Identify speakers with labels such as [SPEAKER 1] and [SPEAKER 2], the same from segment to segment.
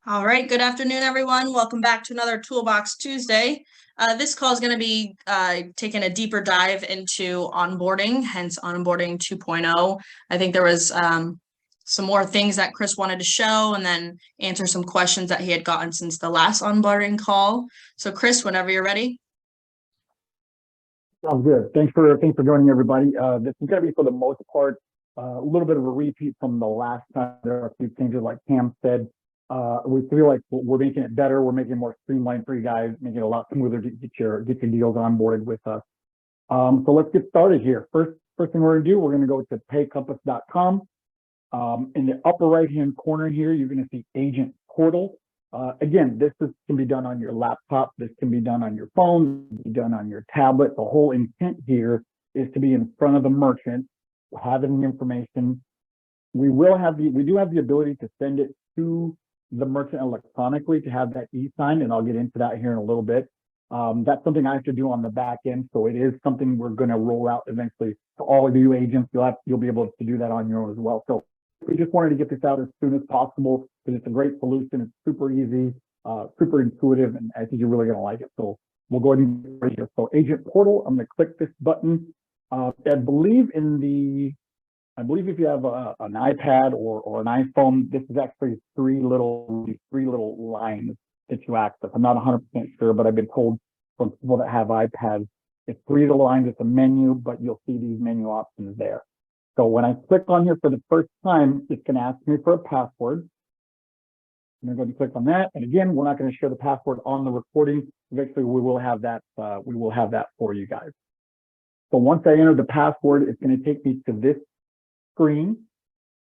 [SPEAKER 1] All right, good afternoon, everyone. Welcome back to another Toolbox Tuesday. This call is going to be taking a deeper dive into onboarding, hence onboarding 2.0. I think there was some more things that Chris wanted to show and then answer some questions that he had gotten since the last onboarding call. So Chris, whenever you're ready.
[SPEAKER 2] Sounds good. Thanks for joining, everybody. This is going to be, for the most part, a little bit of a repeat from the last time. There are a few changes, like Cam said. We feel like we're making it better. We're making it more streamlined for you guys, making it a lot smoother to get your deals onboarded with us. So let's get started here. First thing we're going to do, we're going to go to paycompass.com. In the upper right-hand corner here, you're going to see Agent Portal. Again, this can be done on your laptop. This can be done on your phone, be done on your tablet. The whole intent here is to be in front of the merchant, having the information. We do have the ability to send it to the merchant electronically to have that e-sign, and I'll get into that here in a little bit. That's something I have to do on the back end, so it is something we're going to roll out eventually to all of you agents. You'll be able to do that on your own as well. So we just wanted to get this out as soon as possible because it's a great solution. It's super easy, super intuitive, and I think you're really going to like it. So we'll go ahead and get here. So Agent Portal, I'm going to click this button. I believe if you have an iPad or an iPhone, this is actually three little lines that you access. I'm not 100% sure, but I've been told from people that have iPads, it's three little lines. It's a menu, but you'll see these menu options there. So when I click on here for the first time, it's going to ask me for a password. I'm going to go and click on that. And again, we're not going to share the password on the recording. Eventually, we will have that for you guys. So once I enter the password, it's going to take me to this screen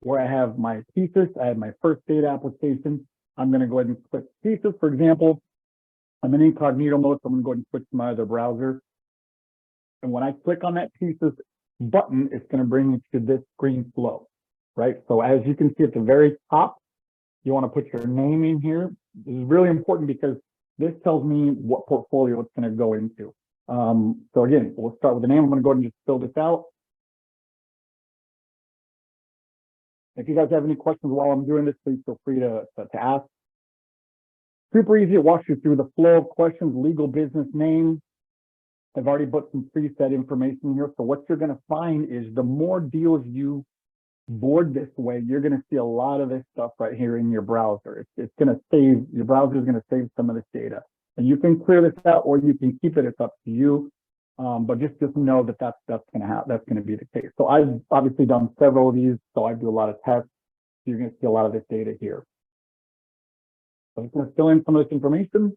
[SPEAKER 2] where I have my thesis. I have my first data application. I'm going to go ahead and click thesis. For example, I'm in incognito mode, so I'm going to go ahead and switch to my other browser. And when I click on that thesis button, it's going to bring me to this screen flow, right? So as you can see at the very top, you want to put your name in here. This is really important because this tells me what portfolio it's going to go into. So again, we'll start with the name. I'm going to go ahead and just fill this out. If you guys have any questions while I'm doing this, please feel free to ask. Super easy. It walks you through the flow of questions, legal business name. I've already put some preset information here. So what you're going to find is the more deals you board this way, you're going to see a lot of this stuff right here in your browser. It's going to save, your browser is going to save some of this data. And you can clear this out or you can keep it. It's up to you. But just know that that's going to be the case. So I've obviously done several of these, so I do a lot of tests. You're going to see a lot of this data here. So I'm just going to fill in some of this information,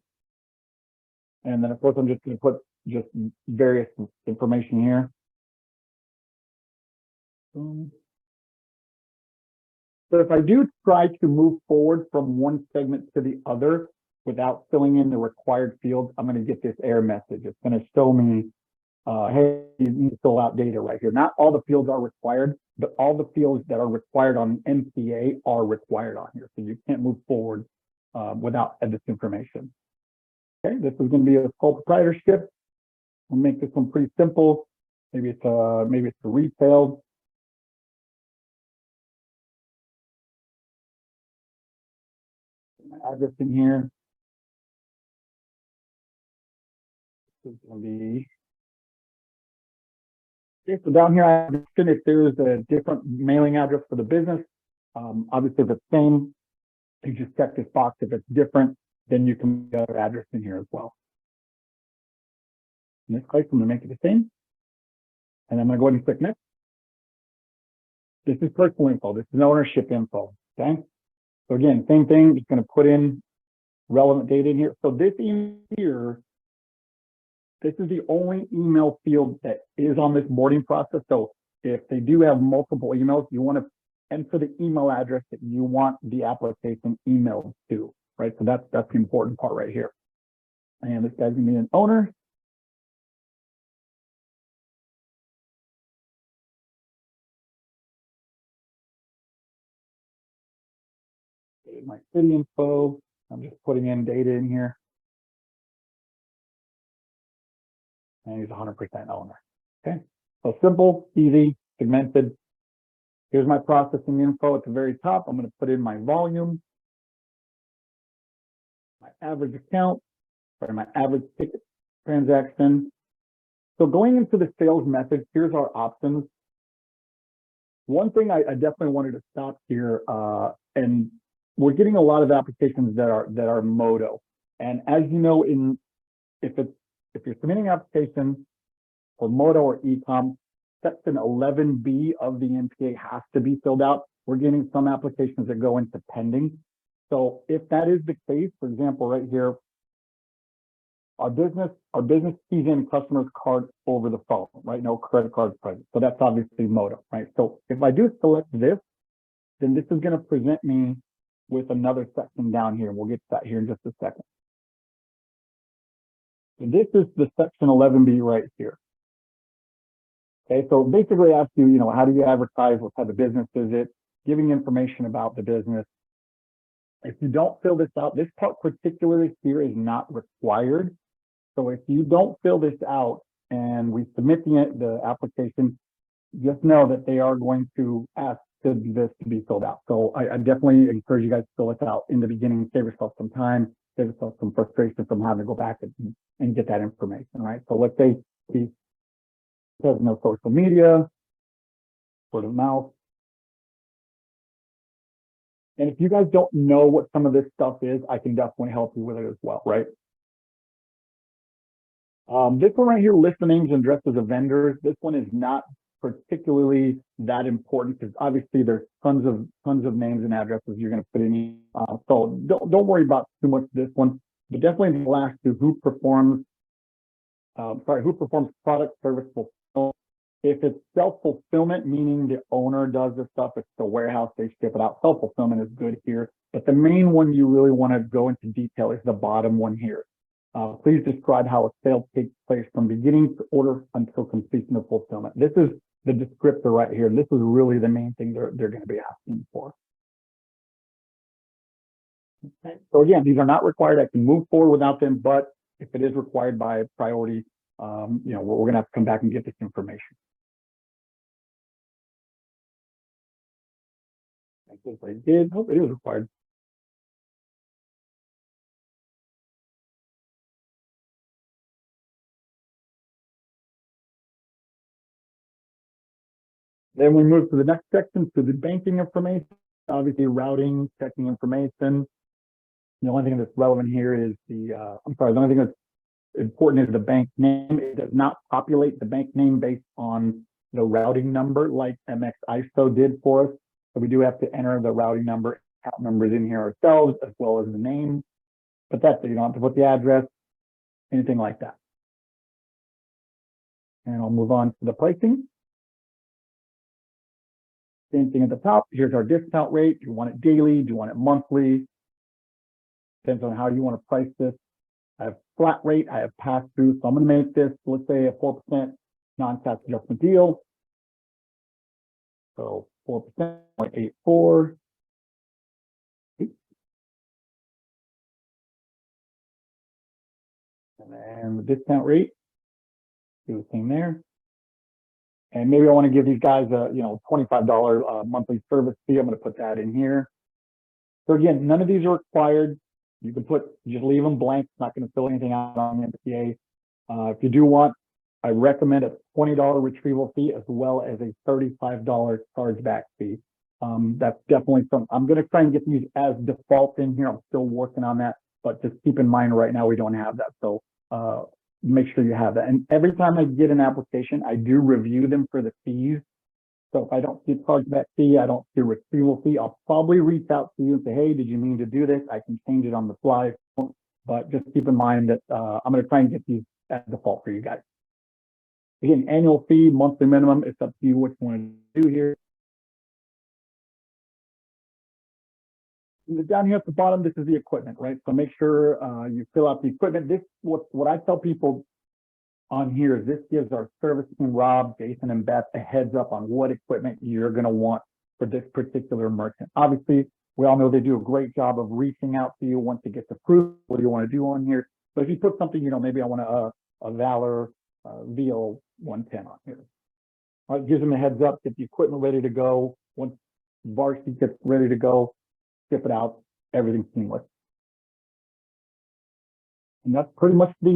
[SPEAKER 2] and then of course I'm just going to put just various information here. So if I do try to move forward from one segment to the other without filling in the required fields, I'm going to get this error message. It's going to show me, hey, you need to fill out data right here. Not all the fields are required, but all the fields that are required on MCA are required on here. So you can't move forward without this information. Okay, this is going to be a sole proprietorship. We'll make this one pretty simple. Maybe it's a retail. My address in here. This is going to be. Okay, so down here, I understand if there's a different mailing address for the business. Obviously, if it's the same, you just check this box. If it's different, then you can put the other address in here as well. In this case, I'm going to make it the same. And I'm going to go ahead and click next. This is personal info. This is ownership info. Okay. So again, same thing. Just going to put in relevant data in here. So this email here, this is the only email field that is on this boarding process. So if they do have multiple emails, you want to enter the email address that you want the application emailed to, right? So that's the important part right here. And this guy's going to be an owner. My city info. I'm just putting in data in here. And he's 100% owner. Okay. So simple, easy, segmented. Here's my processing info at the very top. I'm going to put in my volume. average account, sorry, my average ticket transaction. So going into the sales method, here's our options. One thing I definitely wanted to stop here, and we're getting a lot of applications that are Moto. And as you know, if you're submitting an application for Moto or Ecom, section 11B of the NPA has to be filled out. We're getting some applications that go into pending. So if that is the case, for example, right here, our business keys in customer's card over the phone, right? No credit cards present. So that's obviously Moto, right? So if I do select this, then this is going to present me with another section down here. We'll get to that here in just a second. So this is the section 11B right here. Okay, so basically asks you, how do you advertise? What type of business is it? Giving information about the business. If you don't fill this out, this part particularly here is not required. So if you don't fill this out and we submit the application, just know that they are going to ask this to be filled out. So I definitely encourage you guys to fill this out in the beginning. Save yourself some time, save yourself some frustration from having to go back and get that information, right? So let's say he has no social media, word of mouth. And if you guys don't know what some of this stuff is, I can definitely help you with it as well, right? This one right here, list the names and addresses of vendors. This one is not particularly that important because obviously there's tons of names and addresses you're going to put in. So don't worry about too much this one, but definitely the last two, who performs product, service, fulfillment. If it's self-fulfillment, meaning the owner does the stuff, it's the warehouse, they ship it out. Self-fulfillment is good here, but the main one you really want to go into detail is the bottom one here. Please describe how a sale takes place from beginning to order until completion of fulfillment. This is the descriptor right here. This is really the main thing they're going to be asking for. Okay. So again, these are not required. I can move forward without them, but if it is required by priority, we're going to have to come back and get this information. I think I did. Hope it is required. Then we move to the next section, to the banking information, obviously routing, checking information. The only thing that's relevant here is the only thing that's important is the bank name. It does not populate the bank name based on the routing number like MX ISO did for us. So we do have to enter the routing number, account numbers in here ourselves, as well as the name. But that's it. You don't have to put the address, anything like that. And I'll move on to the pricing. Same thing at the top. Here's our discount rate. Do you want it daily? Do you want it monthly? Depends on how you want to price this. I have flat rate. I have pass through. So I'm going to make this, let's say, a 4% non-tax adjustment deal. So 4%, 0.84. And then the discount rate, do the same there. And maybe I want to give these guys a $25 monthly service fee. I'm going to put that in here. So again, none of these are required. You can just leave them blank. It's not going to fill anything out on the MPA. If you do want, I recommend a $20 retrieval fee as well as a $35 chargeback fee. That's definitely something. I'm going to try and get these as default in here. I'm still working on that, but just keep in mind right now we don't have that. So make sure you have that. And every time I get an application, I do review them for the fees. So if I don't see a chargeback fee, I don't see a retrieval fee, I'll probably reach out to you and say, hey, did you mean to do this? I can change it on the fly. But just keep in mind that I'm going to try and get these at default for you guys. Again, annual fee, monthly minimum, it's up to you what you want to do here. And down here at the bottom, this is the equipment, right? So make sure you fill out the equipment. This, what I tell people on here is this gives our service team, Rob, Jason, and Beth, a heads up on what equipment you're going to want for this particular merchant. Obviously, we all know they do a great job of reaching out to you once it gets approved. What do you want to do on here? But if you put something, maybe I want a Valor VL 110 on here. It gives them a heads up, get the equipment ready to go. Once varsity gets ready to go, ship it out, everything's seamless. And that's pretty much the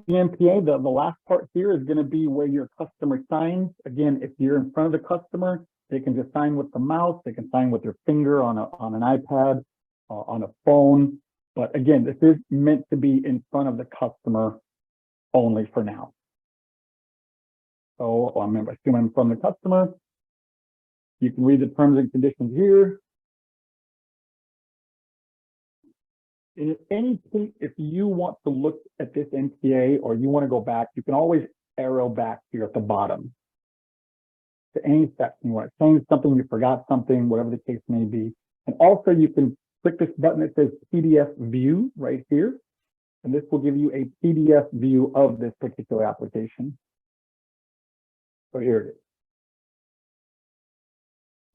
[SPEAKER 2] MPA. The last part here is going to be where your customer signs. Again, if you're in front of the customer, they can just sign with the mouse. They can sign with their finger on an iPad, on a phone. But again, this is meant to be in front of the customer only for now. So I'm assuming from the customer. You can read the terms and conditions here. And at any point, if you want to look at this NPA or you want to go back, you can always arrow back here at the bottom to any section. You want to change something, you forgot something, whatever the case may be. And also you can click this button that says PDF view right here. And this will give you a PDF view of this particular application. So here it is.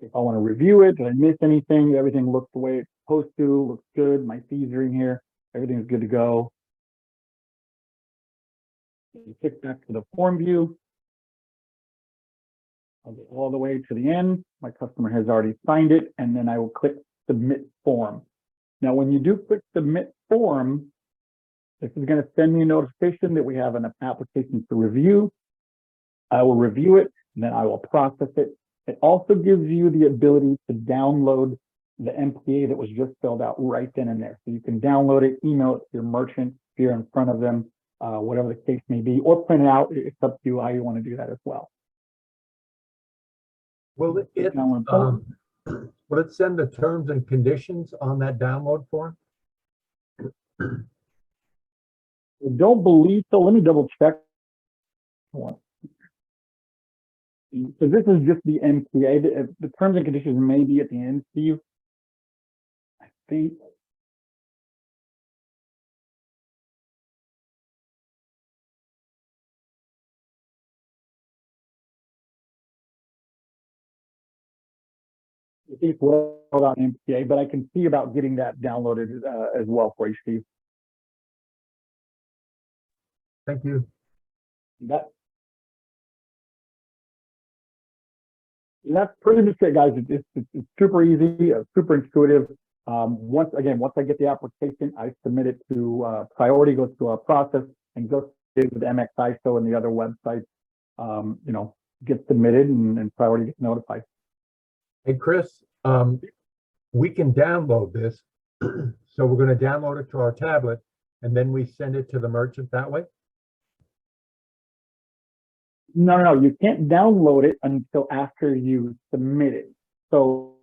[SPEAKER 2] If I want to review it, did I miss anything? Everything looks the way it's supposed to, looks good. My fees are in here. Everything's good to go. You click back to the form view. I'll get all the way to the end. My customer has already signed it, and then I will click submit form. Now, when you do click submit form, this is going to send me a notification that we have an application to review. I will review it, and then I will process it. It also gives you the ability to download the MPA that was just filled out right then and there. So you can download it, email it to your merchant if you're in front of them, whatever the case may be, or print it out. It's up to you how you want to do that as well.
[SPEAKER 3] Will it send the terms and conditions on that download form?
[SPEAKER 2] I don't believe so. Let me double check. So this is just the MPA. The terms and conditions may be at the end, Steve. I think. I think it's well about MPA, but I can see about getting that downloaded as well for you, Steve.
[SPEAKER 3] Thank you.
[SPEAKER 2] That's pretty much it, guys. It's super easy, super intuitive. Once I get the application, I submit it to priority, goes to our process, and goes with MX ISO and the other websites. Gets submitted and priority gets notified.
[SPEAKER 3] Hey, Chris, we can download this. So we're going to download it to our tablet, and then we send it to the merchant that way?
[SPEAKER 2] No, you can't download it until after you submit it. So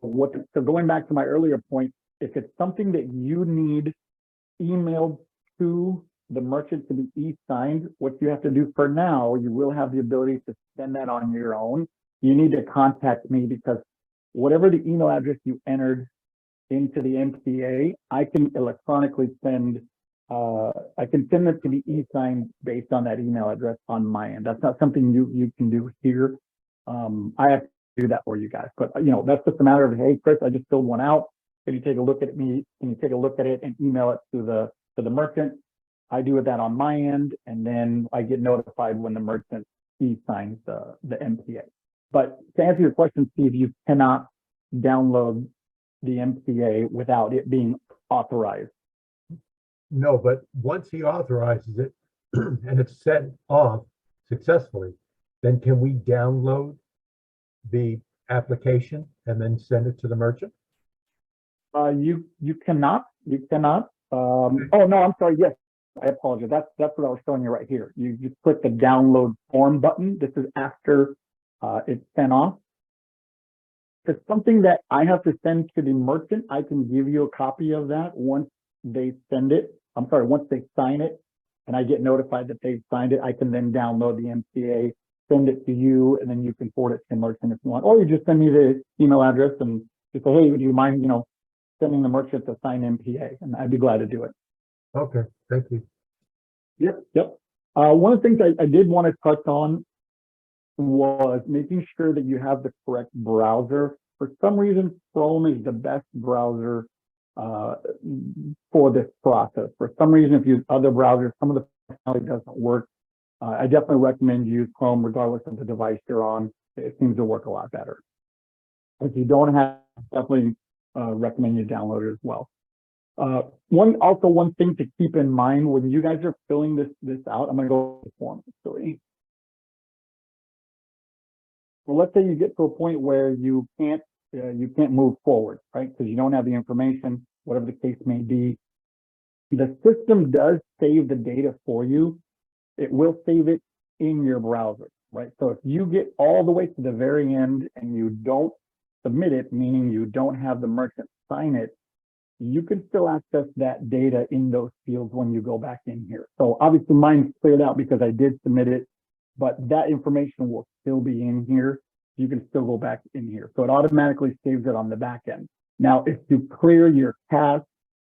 [SPEAKER 2] going back to my earlier point, if it's something that you need emailed to the merchant to be e-signed, what you have to do for now, you will have the ability to send that on your own. You need to contact me because whatever the email address you entered into the MPA, I can electronically send it to be e-signed based on that email address on my end. That's not something you can do here. I have to do that for you guys, but that's just a matter of, hey, Chris, I just filled one out. Can you take a look at me? Can you take a look at it and email it to the merchant? I do that on my end, and then I get notified when the merchant e-signs the MPA. But to answer your question, Steve, you cannot download the MPA without it being authorized.
[SPEAKER 3] No, but once he authorizes it and it's sent off successfully, then can we download the application and then send it to the merchant?
[SPEAKER 2] You cannot. Oh no, I'm sorry. Yes, I apologize. That's what I was showing you right here. You just click the download form button. This is after it's sent off. If it's something that I have to send to the merchant, I can give you a copy of that once they send it. Once they sign it, and I get notified that they've signed it, I can then download the MPA, send it to you, and then you can forward it to the merchant if you want. Or you just send me the email address and just say, hey, do you mind, sending the merchant to sign MPA? And I'd be glad to do it.
[SPEAKER 3] Okay, thank you.
[SPEAKER 2] Yep. One of the things I did want to touch on was making sure that you have the correct browser. For some reason, Chrome is the best browser for this process. For some reason, if you use other browsers, some of the functionality doesn't work. I definitely recommend you use Chrome regardless of the device you're on. It seems to work a lot better. If you don't have, definitely recommend you download it as well. One thing to keep in mind when you guys are filling this out, I'm going to go to the form 3. Well, let's say you get to a point where you can't move forward, right? Because you don't have the information, whatever the case may be. The system does save the data for you. It will save it in your browser, right? So if you get all the way to the very end and you don't submit it, meaning you don't have the merchant sign it, you can still access that data in those fields when you go back in here. So obviously mine's cleared out because I did submit it, but that information will still be in here. You can still go back in here. So it automatically saves it on the back end. Now, if you clear your cache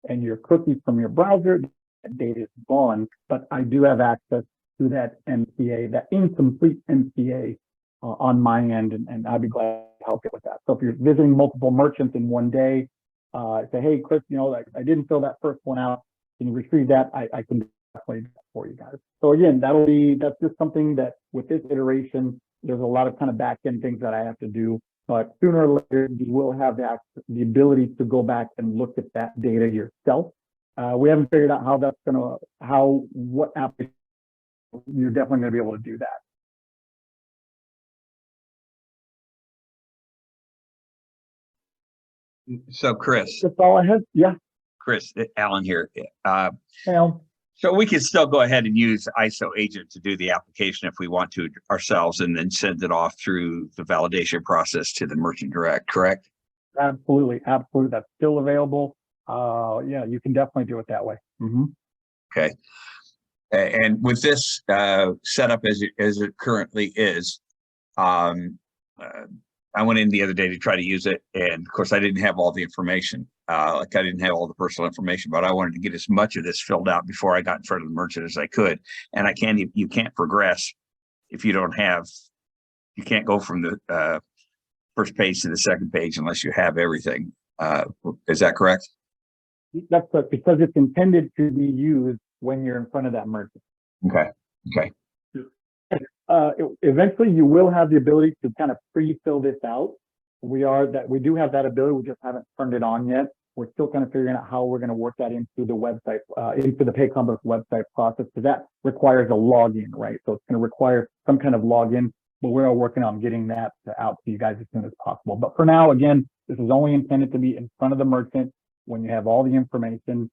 [SPEAKER 2] and your cookies from your browser, that data is gone, but I do have access to that MCA, that incomplete MCA on my end, and I'd be glad to help you with that. So if you're visiting multiple merchants in one day, say, hey, Chris, I didn't fill that first one out. Can you retrieve that? I can definitely do that for you guys. So again, that's just something that with this iteration, there's a lot of kind of back end things that I have to do. But sooner or later, you will have the ability to go back and look at that data yourself. We haven't figured out how that's what application you're definitely going to be able to do that.
[SPEAKER 4] So Chris,
[SPEAKER 2] That's all I had. Yeah.
[SPEAKER 4] Chris, Alan here.
[SPEAKER 2] Well,
[SPEAKER 4] So we can still go ahead and use ISO agent to do the application if we want to ourselves, and then send it off through the validation process to the merchant direct, correct?
[SPEAKER 2] absolutely. That's still available. Yeah, you can definitely do it that way.
[SPEAKER 4] Okay. And with this setup as it currently is, I went in the other day to try to use it, and of course I didn't have all the information. I didn't have all the personal information, but I wanted to get as much of this filled out before I got in front of the merchant as I could. And you can't progress if you don't have, you can't go from the first page to the second page unless you have everything. Is that correct?
[SPEAKER 2] That's because it's intended to be used when you're in front of that merchant.
[SPEAKER 4] Okay.
[SPEAKER 2] Eventually you will have the ability to kind of pre-fill this out. We do have that ability. We just haven't turned it on yet. We're still kind of figuring out how we're going to work that into the website, into the PayCommerce website process, because that requires a login, right? So it's going to require some kind of login, but we're all working on getting that out to you guys as soon as possible. But for now, again, this is only intended to be in front of the merchant when you have all the information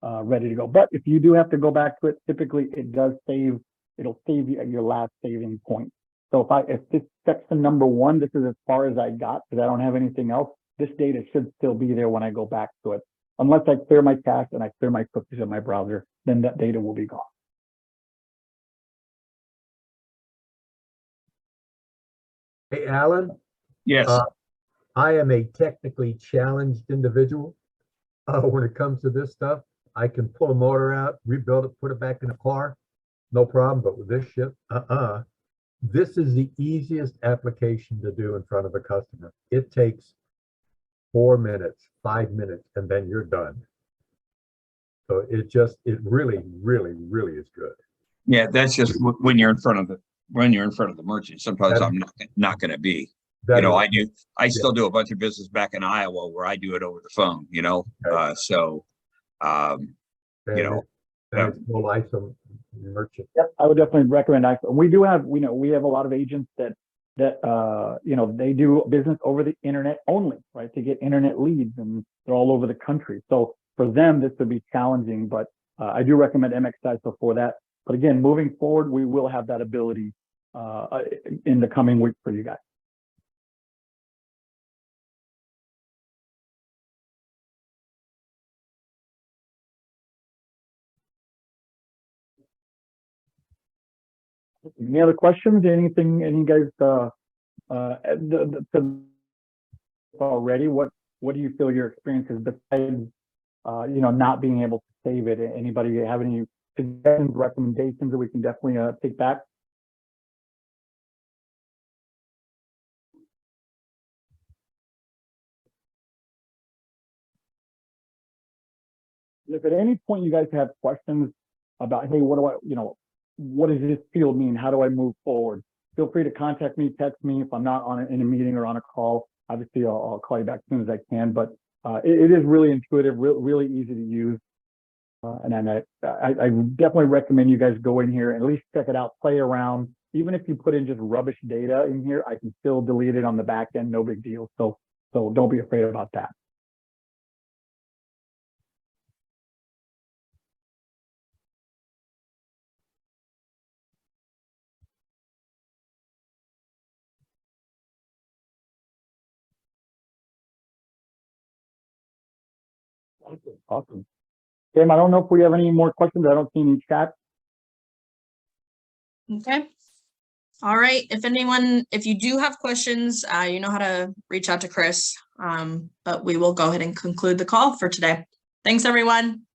[SPEAKER 2] ready to go. But if you do have to go back to it, typically it'll save you at your last saving point. So if this section number 1, this is as far as I got because I don't have anything else, this data should still be there when I go back to it. Unless I clear my cache and I clear my cookies in my browser, then that data will be gone.
[SPEAKER 3] Hey, Alan,
[SPEAKER 4] Yes.
[SPEAKER 3] I am a technically challenged individual. When it comes to this stuff, I can pull a motor out, rebuild it, put it back in a car, no problem. But with this shit, this is the easiest application to do in front of a customer. It takes 4 minutes, 5 minutes, and then you're done. So it really, really, really is good.
[SPEAKER 4] Yeah, that's just when you're in front of the merchant. Sometimes I'm not going to be. I still do a bunch of business back in Iowa where I do it over the phone.
[SPEAKER 3] Okay. It's no ISO merchant.
[SPEAKER 2] Yep, I would definitely recommend ISO. We have a lot of agents that they do business over the internet only, right? To get internet leads, and they're all over the country. So for them, this would be challenging, but I do recommend MX ISO for that. But again, moving forward, we will have that ability in the coming weeks for you guys. Any other questions? Anything? Any guys already? What do you feel your experience is besides not being able to save it? Anybody have any suggestions, recommendations that we can definitely take back? If at any point you guys have questions about, hey, what does this field mean? How do I move forward? Feel free to contact me, text me if I'm not in a meeting or on a call. Obviously, I'll call you back as soon as I can. But It is really intuitive, really easy to use. And then I definitely recommend you guys go in here and at least check it out, play around. Even if you put in just rubbish data in here, I can still delete it on the back end, no big deal. So don't be afraid about that. Awesome. Tim, I don't know if we have any more questions. I don't see any chat.
[SPEAKER 1] Okay. All right. If you do have questions, you know how to reach out to Chris. But we will go ahead and conclude the call for today. Thanks, everyone.